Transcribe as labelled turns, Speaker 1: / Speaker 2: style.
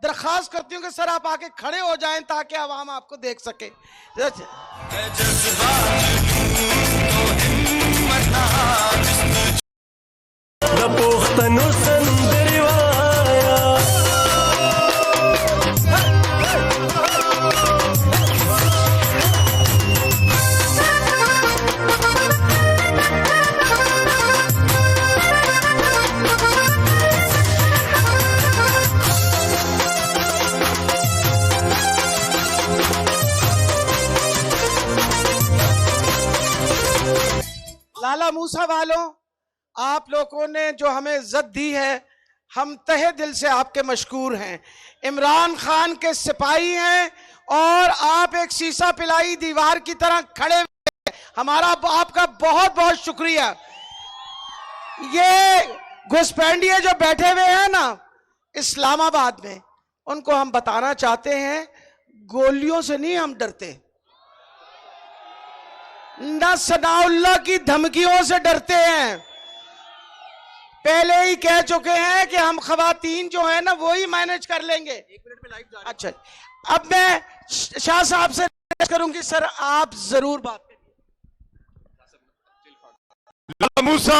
Speaker 1: दरखास्त करती हूँ कि सर आप आके खड़े हो जाएं ताकि आवाम आपको देख सके। लाला मूसा वालों, आप लोगों ने जो हमें इज्जत दी है, हम तहे दिल से आपके मशकूर हैं। इमरान खान के सिपाही हैं और आप एक शीशा पिलाई दीवार की तरह खड़े हुए हैं। हमारा आपका बहुत बहुत शुक्रिया। ये घुसपैठिए जो बैठे हुए हैं ना इस्लामाबाद में, उनको हम बताना चाहते हैं गोलियों से नहीं हम डरते, न सनाउल्लाह की धमकियों से डरते हैं। पहले ही कह चुके हैं कि हम खवातीन जो है ना वो ही मैनेज कर लेंगे। 1 मिनट में लाइव जा रहे हैं। अच्छा, अब मैं शाह साहब से करूंगी, सर आप जरूर बात करिए।
Speaker 2: लाला मूसा